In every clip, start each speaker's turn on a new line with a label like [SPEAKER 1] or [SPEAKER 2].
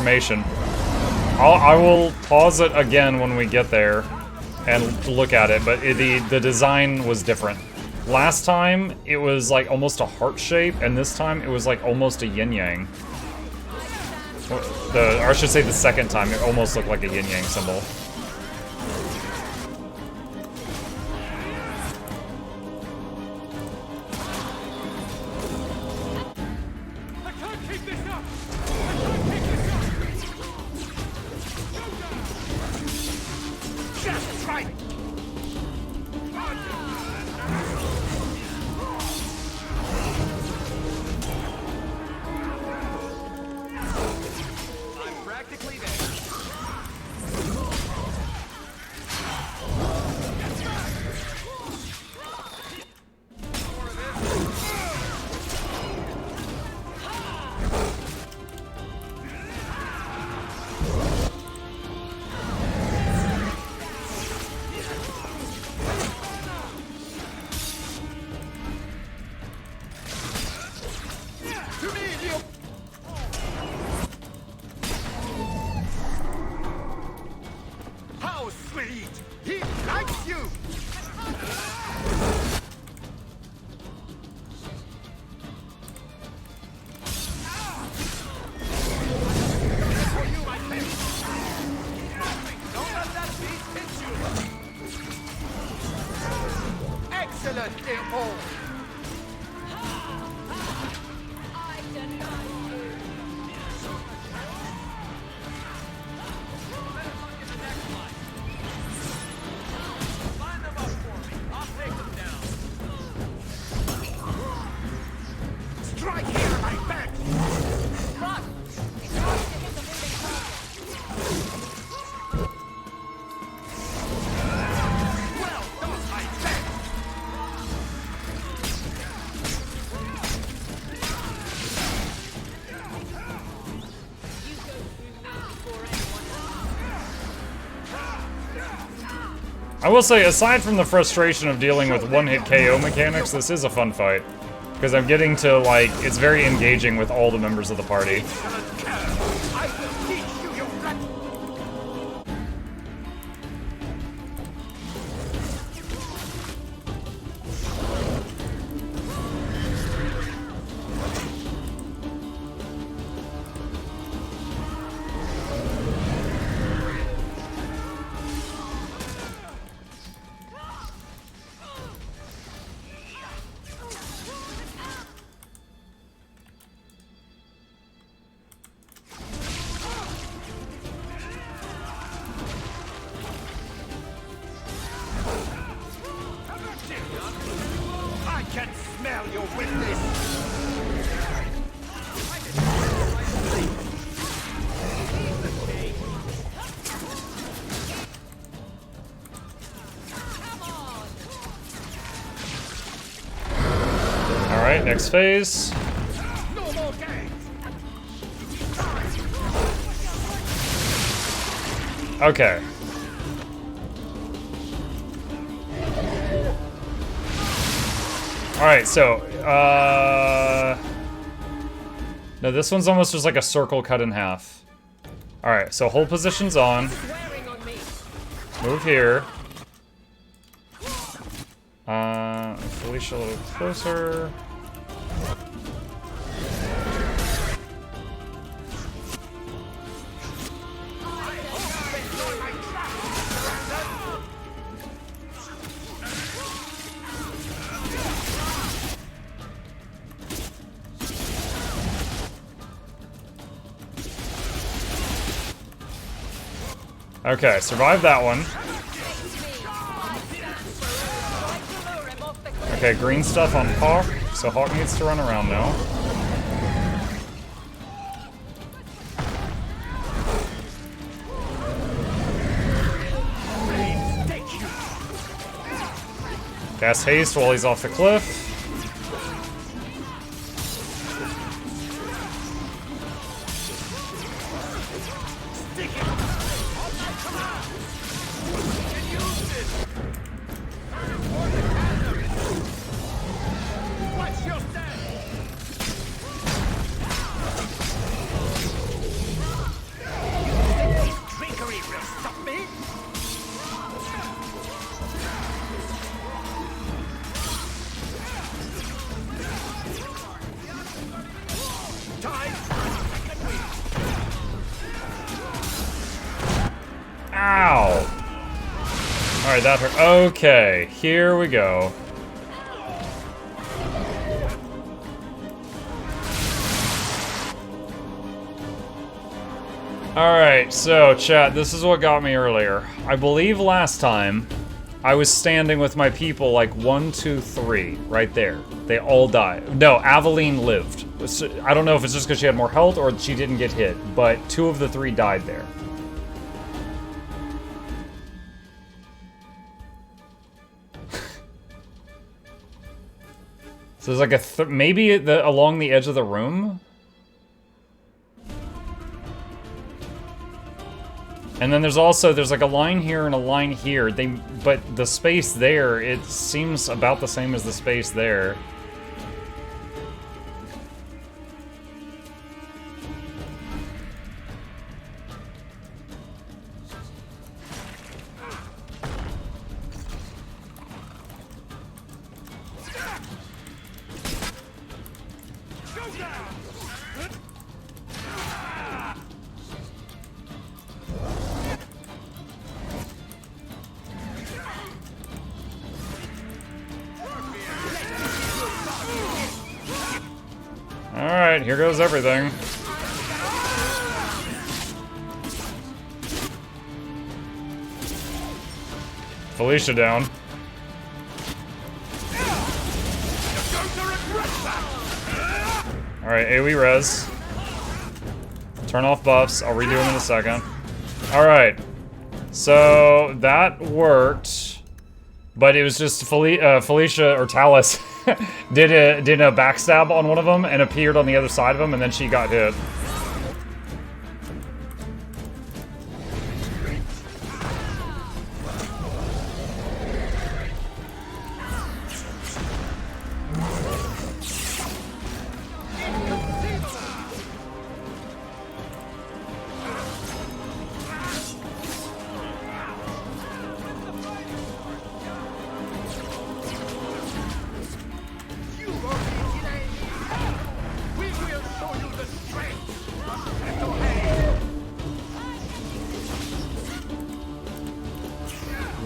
[SPEAKER 1] information. I will pause it again when we get there and look at it, but the design was different. Last time, it was like almost a heart shape, and this time it was like almost a yin-yang. Or I should say the second time, it almost looked like a yin-yang symbol. I will say, aside from the frustration of dealing with one-hit KO mechanics, this is a fun fight. Because I'm getting to, like, it's very engaging with all the members of the party. Next phase. Okay. Alright, so, no, this one's almost just like a circle cut in half. Alright, so hold position's on. Move here. Felicia a little closer. Okay, survive that one. Okay, green stuff on Hawk, so Hawk needs to run around now. Cast haste while he's off the cliff. Alright, that hurt. Okay, here we go. Alright, so chat, this is what got me earlier. I believe last time I was standing with my people like 1, 2, 3, right there. They all died. No, Aveline lived. I don't know if it's just because she had more health or she didn't get hit, but 2 of the 3 died there. So there's like a maybe along the edge of the room? And then there's like a line here and a line here. But the space there, it seems about the same as the space there. Alright, here goes everything. Felicia down. Alright, AoE res. Turn off buffs. I'll redo them in a second. Alright. So, that worked. But it was just Felicia, or Talus, did a backstab on one of them and appeared on the other side of him, and then she got hit.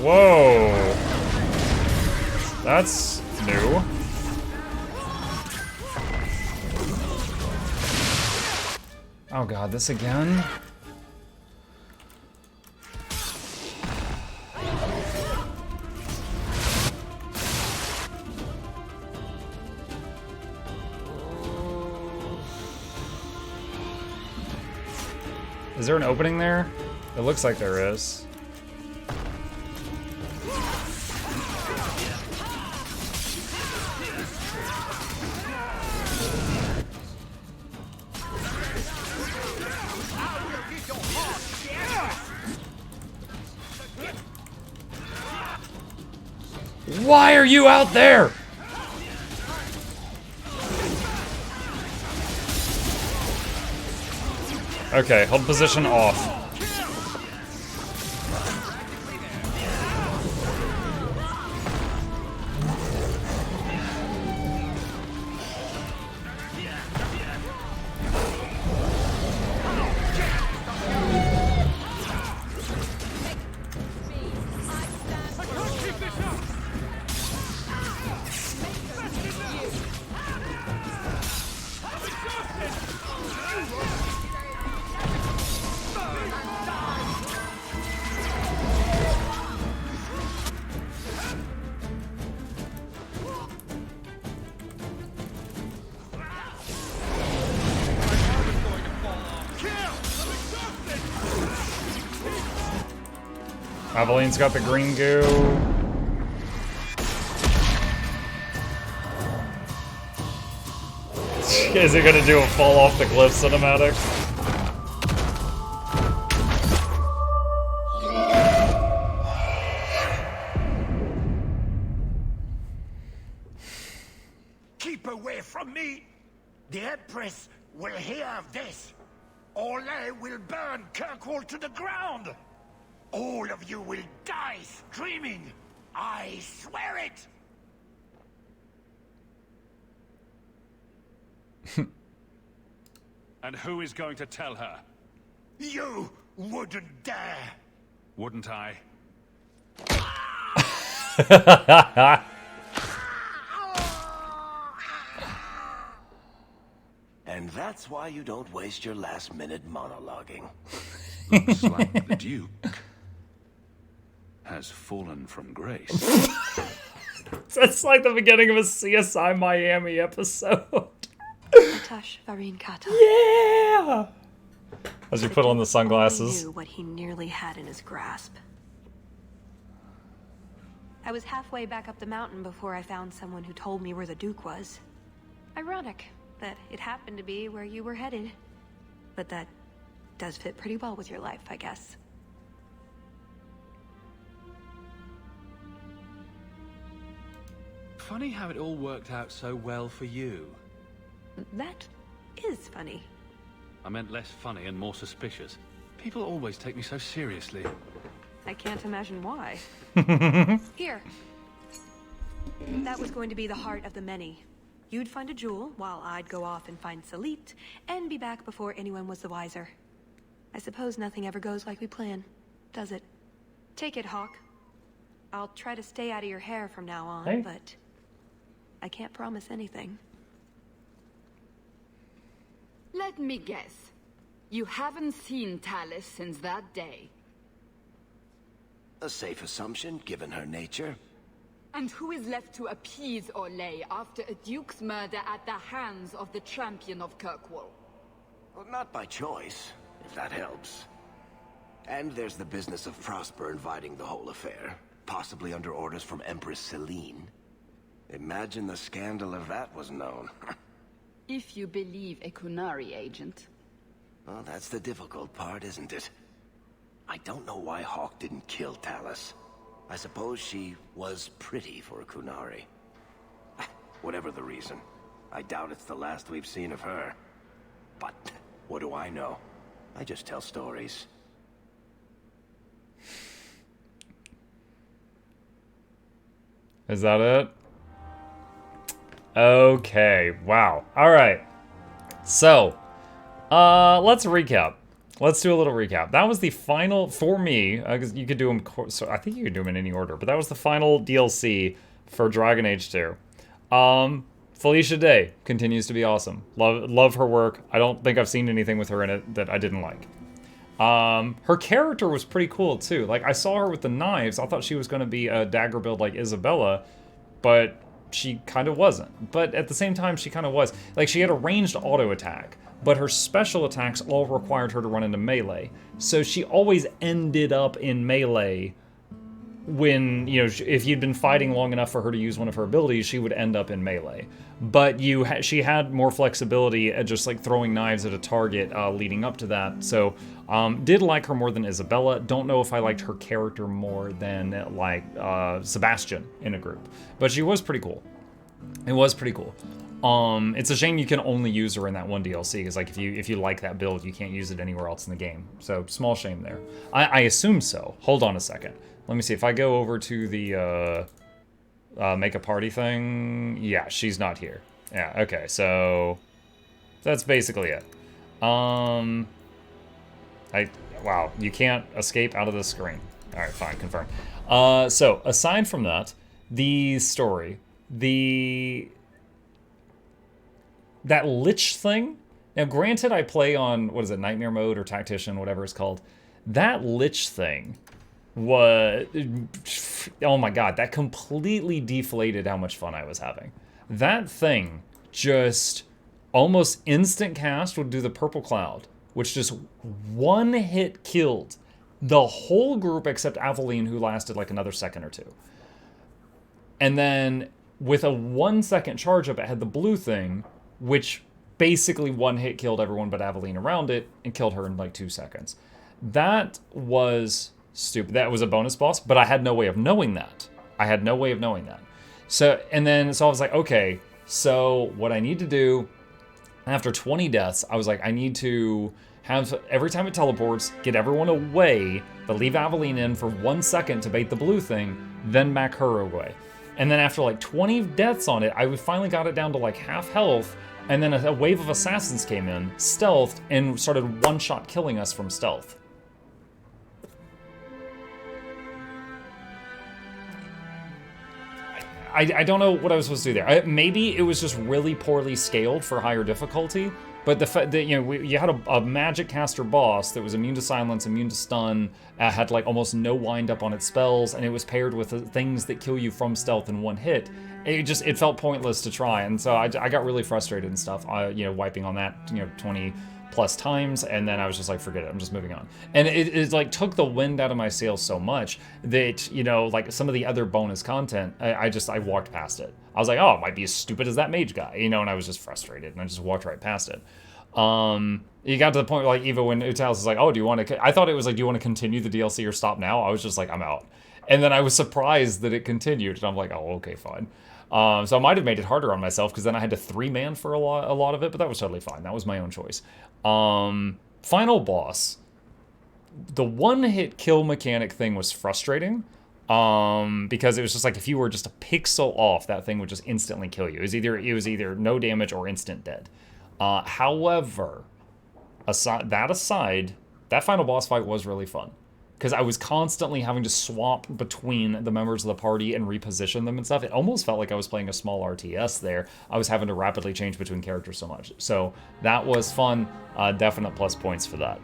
[SPEAKER 1] Whoa. That's new. Oh god, this again? Is there an opening there? It looks like there is. Why are you out there? Okay, hold position off. Aveline's got the green goo. Is he gonna do a fall off the cliff cinematic?
[SPEAKER 2] Keep away from me! The Empress will hear of this. Orlais will burn Kirkwall to the ground! All of you will die screaming! I swear it!
[SPEAKER 3] And who is going to tell her?
[SPEAKER 2] You wouldn't dare!
[SPEAKER 3] Wouldn't I?
[SPEAKER 4] And that's why you don't waste your last-minute monologuing.
[SPEAKER 3] Looks like the Duke has fallen from grace.
[SPEAKER 1] It's like the beginning of a CSI Miami episode.
[SPEAKER 5] Atash Varin Kata.
[SPEAKER 1] Yeah! As you put on the
[SPEAKER 5] Only
[SPEAKER 1] sunglasses.
[SPEAKER 5] knew what he nearly had in his grasp. I was halfway back up the mountain before I found someone who told me where the Duke was. Ironic that it happened to be where you were headed. But that does fit pretty well with your life, I guess.
[SPEAKER 3] Funny how it all worked out so well for you.
[SPEAKER 5] That is funny.
[SPEAKER 3] I meant less funny and more suspicious. People always take me so seriously.
[SPEAKER 5] I can't imagine why. Here. That was going to be the heart of the many. You'd find a jewel, while I'd go off and find Salit, and be back before anyone was the wiser. I suppose nothing ever goes like we plan, does it? Take it, Hawk. I'll try to stay out of your hair from now on,
[SPEAKER 1] Hey.
[SPEAKER 5] but I can't promise anything.
[SPEAKER 6] Let me guess. You haven't seen Talus since that day.
[SPEAKER 4] A safe assumption, given her nature.
[SPEAKER 6] And who is left to appease Olay after a duke's murder at the hands of the champion of Kirkwall?
[SPEAKER 4] Well, not by choice, if that helps. And there's the business of Prosper inviting the whole affair, possibly under orders from Empress Celine. Imagine the scandal if that was known.
[SPEAKER 6] If you believe a Kunari agent.
[SPEAKER 4] Well, that's the difficult part, isn't it? I don't know why Hawk didn't kill Talus. I suppose she was pretty for a Kunari. Whatever the reason, I doubt it's the last we've seen of her. But what do I know? I just tell stories.
[SPEAKER 1] Is that it? Okay, wow. All right. So, let's recap. Let's do a little recap. That was the final, for me, because you could do them, so I think you could do them in any order, but that was the final DLC for Dragon Age 2. Felicia Day continues to be awesome. Love her work. I don't think I've seen anything with her in it that I didn't like. Her character was pretty cool too. Like, I saw her with the knives. I thought she was going to be a dagger build like Isabella, but she kind of wasn't. But at the same time, she kind of was. Like, she had a ranged auto attack, but her special attacks all required her to run into melee. So she always ended up in melee when, you know, if you'd been fighting long enough for her to use one of her abilities, she would end up in melee. But she had more flexibility at just like throwing knives at a target leading up to that. So did like her more than Isabella. Don't know if I liked her character more than like Sebastian in a group, but she was pretty cool. It was pretty cool. It's a shame you can only use her in that one DLC, because like if you like that build, you can't use it anywhere else in the game. So small shame there. I assume so. Hold on a second. Let me see if I go over to the make a party thing. Yeah, she's not here. Yeah, okay, so that's basically it. Wow, you can't escape out of the screen. All right, fine, confirm. So aside from that, the story, that Lich thing. Now, granted, I play on, what is it, Nightmare Mode or Tactician, whatever it's called. That Lich thing was, oh my god, that completely deflated how much fun I was having. That thing just almost instant cast would do the purple cloud, which just one hit killed the whole group except Aveline, who lasted like another second or two. And then with a 1 second charge up, it had the blue thing, which basically one hit killed everyone but Aveline around it and killed her in like 2 seconds. That was stupid. That was a bonus boss, but I had no way of knowing that. So I was like, okay, so what I need to do after 20 deaths, I was like, I need to have, every time it teleports, get everyone away, but leave Aveline in for 1 second to bait the blue thing, then back her away. And then after like 20 deaths on it, I finally got it down to like half health, and then a wave of assassins came in, stealthed, and started one-shot killing us from stealth. I don't know what I was supposed to do there. Maybe it was just really poorly scaled for higher difficulty. But the fact that, you know, you had a magic caster boss that was immune to silence, immune to stun, had like almost no wind up on its spells, and it was paired with things that kill you from stealth in one hit. It felt pointless to try, and so I got really frustrated and stuff. You know, wiping on that, you know, 20 plus times, and then I was just like, forget it, I'm just moving on. And it like took the wind out of my sails so much that, you know, like some of the other bonus content, I walked past it. I was like, oh, it might be as stupid as that mage guy, you know, and I was just frustrated, and I just walked right past it. You got to the point where, like, even when Utalis is like, oh, do you want to, I thought it was like, do you want to continue the DLC or stop now? I was just like, I'm out. And then I was surprised that it continued, and I'm like, oh, okay, fine. So I might have made it harder on myself, because then I had to 3-man for a lot of it, but that was totally fine. That was my own choice. Final boss. The one-hit kill mechanic thing was frustrating, because it was just like, if you were just a pixel off, that thing would just instantly kill you. It was either no damage or instant dead. However, aside, that final boss fight was really fun. Because I was constantly having to swap between the members of the party and reposition them and stuff. It almost felt like I was playing a small RTS there. I was having to rapidly change between characters so much. So that was fun. Definite plus points for that.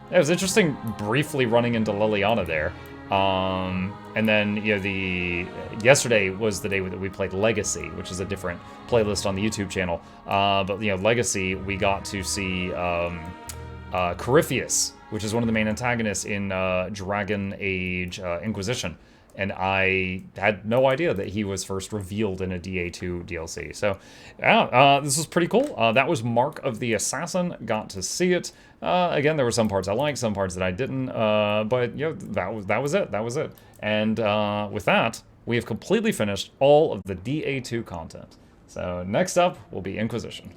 [SPEAKER 1] It was interesting briefly running into Liliana there. And then, you know, yesterday was the day that we played Legacy, which is a different playlist on the YouTube channel. But, you know, Legacy, we got to see Corypheus, which is one of the main antagonists in Dragon Age Inquisition. And I had no idea that he was first revealed in a DA2 DLC. So, yeah, this was pretty cool. That was Mark of the Assassin. Got to see it. Again, there were some parts I liked, some parts that I didn't. But, you know, that was it. That was it. And with that, we have completely finished all of the DA2 content. So, next up will be Inquisition.